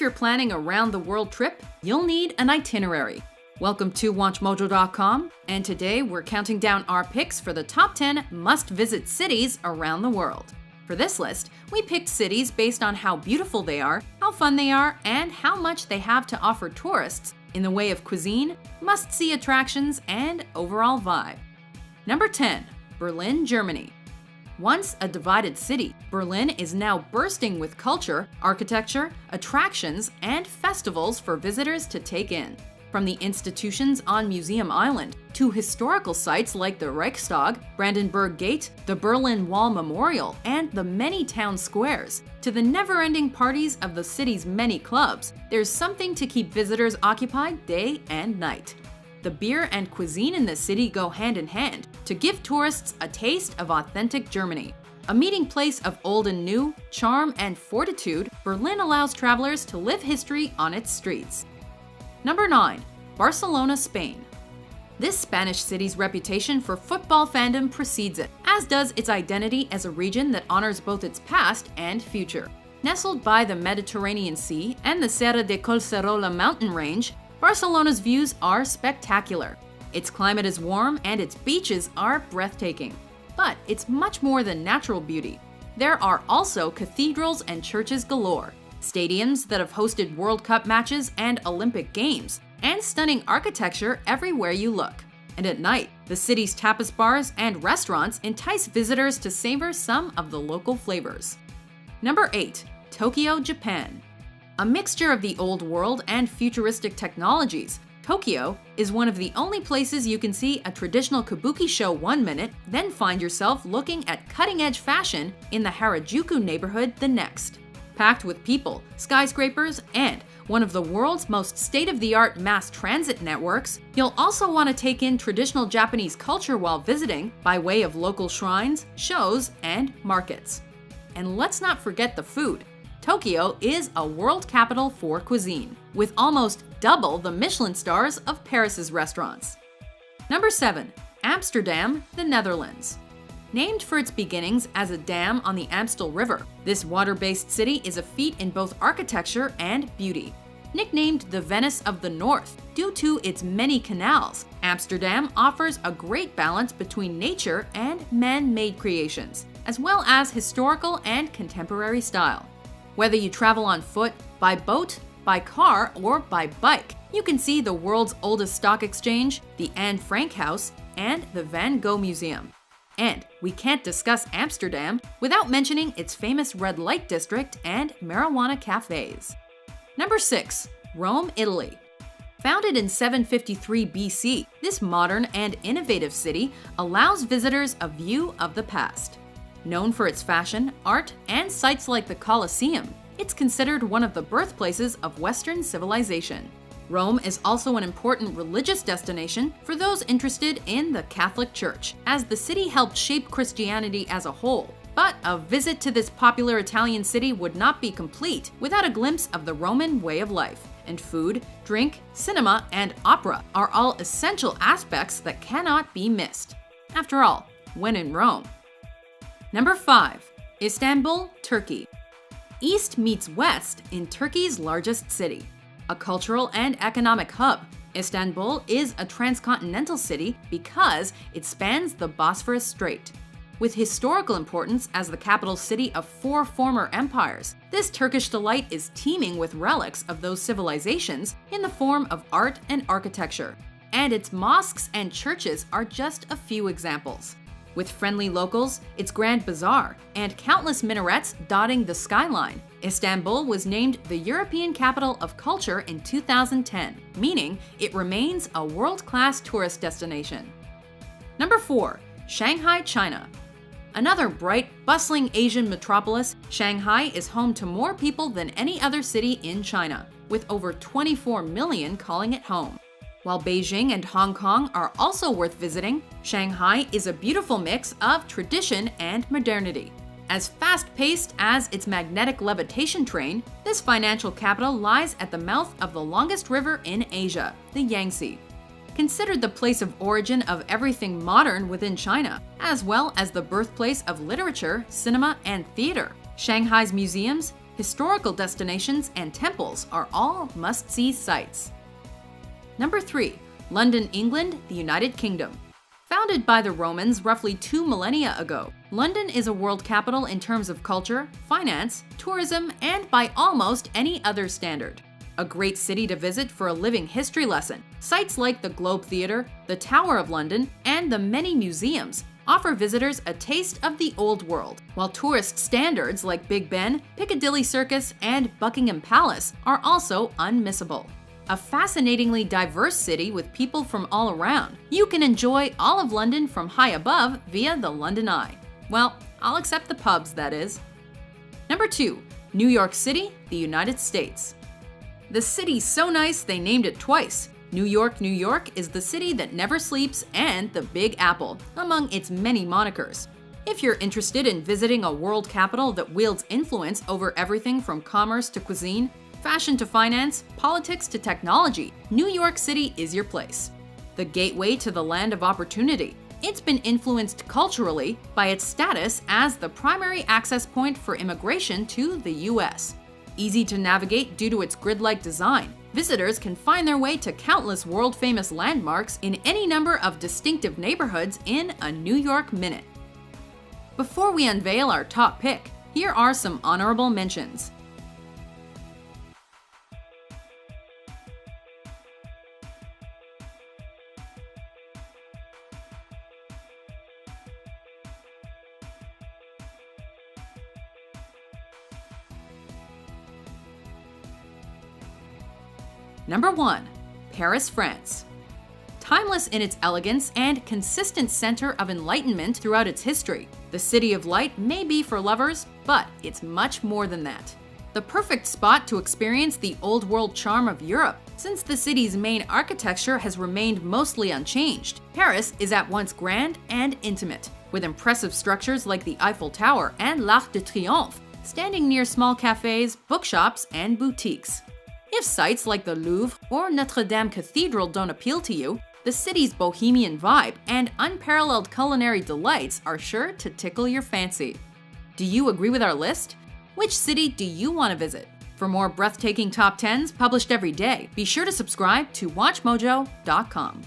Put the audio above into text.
you're planning a round-the-world trip, you'll need an itinerary. Welcome to WatchMojo.com, and today we're counting down our picks for the top 10 must-visit cities around the world. For this list, we picked cities based on how beautiful they are, how fun they are, and how much they have to offer tourists in the way of cuisine, must-see attractions, and overall vibe. Number 10. Berlin, Germany. Once a divided city, Berlin is now bursting with culture, architecture, attractions, and festivals for visitors to take in. From the institutions on Museum Island to historical sites like the Reichstag, Brandenburg Gate, the Berlin Wall Memorial, and the many town squares, to the never-ending parties of the city's many clubs, there's something to keep visitors occupied day and night. The beer and cuisine in this city go hand in hand to give tourists a taste of authentic Germany. A meeting place of old and new, charm and fortitude, Berlin allows travelers to live history on its streets. Number 9. Barcelona, Spain. This Spanish city's reputation for football fandom precedes it, as does its identity as a region that honors both its past and future. Nestled by the Mediterranean Sea and the Serra de Collserola mountain range, Barcelona's views are spectacular. Its climate is warm and its beaches are breathtaking. But it's much more than natural beauty. There are also cathedrals and churches galore, stadiums that have hosted World Cup matches and Olympic Games, and stunning architecture everywhere you look. And at night, the city's tapas bars and restaurants entice visitors to savor some of the local flavors. Number 8. Tokyo, Japan. A mixture of the old world and futuristic technologies, Tokyo is one of the only places you can see a traditional kabuki show one minute, then find yourself looking at cutting-edge fashion in the Harajuku neighborhood the next. Packed with people, skyscrapers, and one of the world's most state-of-the-art mass transit networks, you'll also want to take in traditional Japanese culture while visiting by way of local shrines, shows, and markets. And let's not forget the food. Tokyo is a world capital for cuisine, with almost double the Michelin stars of Paris's restaurants. Number 7. Amsterdam, the Netherlands. Named for its beginnings as a dam on the Amstel River, this water-based city is a feat in both architecture and beauty. Nicknamed the Venice of the North due to its many canals, Amsterdam offers a great balance between nature and man-made creations, as well as historical and contemporary style. Whether you travel on foot, by boat, by car, or by bike, you can see the world's oldest stock exchange, the Anne Frank House, and the Van Gogh Museum. And we can't discuss Amsterdam without mentioning its famous red light district and marijuana cafes. Number 6. Rome, Italy. Founded in 753 BC, this modern and innovative city allows visitors a view of the past. Known for its fashion, art, and sites like the Colosseum, it's considered one of the birthplaces of Western civilization. Rome is also an important religious destination for those interested in the Catholic Church, as the city helped shape Christianity as a whole. But a visit to this popular Italian city would not be complete without a glimpse of the Roman way of life. And food, drink, cinema, and opera are all essential aspects that cannot be missed. After all, when in Rome. Number 5. Istanbul, Turkey. East meets west in Turkey's largest city. A cultural and economic hub, Istanbul is a transcontinental city because it spans the Bosphorus Strait. With historical importance as the capital city of 4 former empires, this Turkish delight is teeming with relics of those civilizations in the form of art and architecture. And its mosques and churches are just a few examples. With friendly locals, its grand bazaar, and countless minarets dotting the skyline, Istanbul was named the European Capital of Culture in 2010, meaning it remains a world-class tourist destination. Number 4. Shanghai, China. Another bright, bustling Asian metropolis, Shanghai is home to more people than any other city in China, with over 24 million calling it home. While Beijing and Hong Kong are also worth visiting, Shanghai is a beautiful mix of tradition and modernity. As fast-paced as its magnetic levitation train, this financial capital lies at the mouth of the longest river in Asia, the Yangtze. Considered the place of origin of everything modern within China, as well as the birthplace of literature, cinema, and theater, Shanghai's museums, Historical destinations and temples are all must-see sites. Number 3. London, England, the United Kingdom. Founded by the Romans roughly 2 millennia ago, London is a world capital in terms of culture, finance, tourism, and by almost any other standard. A great city to visit for a living history lesson. Sites like the Globe Theatre, the Tower of London, and the many museums offer visitors a taste of the old world, while tourist standards like Big Ben, Piccadilly Circus, and Buckingham Palace are also unmissable. A fascinatingly diverse city with people from all around. You can enjoy all of London from high above via the London Eye. Well, I'll accept the pubs, that is. Number 2. New York City, the United States. The city's so nice they named it twice. New York, New York is the city that never sleeps and the Big Apple, among its many monikers. If you're interested in visiting a world capital that wields influence over everything from commerce to cuisine, fashion to finance, politics to technology, New York City is your place. The gateway to the land of opportunity. It's been influenced culturally by its status as the primary access point for immigration to the US. Easy to navigate due to its grid-like design, visitors can find their way to countless world-famous landmarks in any number of distinctive neighborhoods in a New York minute. Before we unveil our top pick, here are some honorable mentions. Number 1. Paris, France. Timeless in its elegance and consistent center of enlightenment throughout its history, the City of Light may be for lovers, but it's much more than that. The perfect spot to experience the old world charm of Europe, since the city's main architecture has remained mostly unchanged. Paris is at once grand and intimate, with impressive structures like the Eiffel Tower and l'Arc de Triomphe, standing near small cafes, bookshops, and boutiques. If sites like the Louvre or Notre Dame Cathedral don't appeal to you, the city's bohemian vibe and unparalleled culinary delights are sure to tickle your fancy. Do you agree with our list? Which city do you want to visit? For more breathtaking top 10s published every day, be sure to subscribe to WatchMojo.com.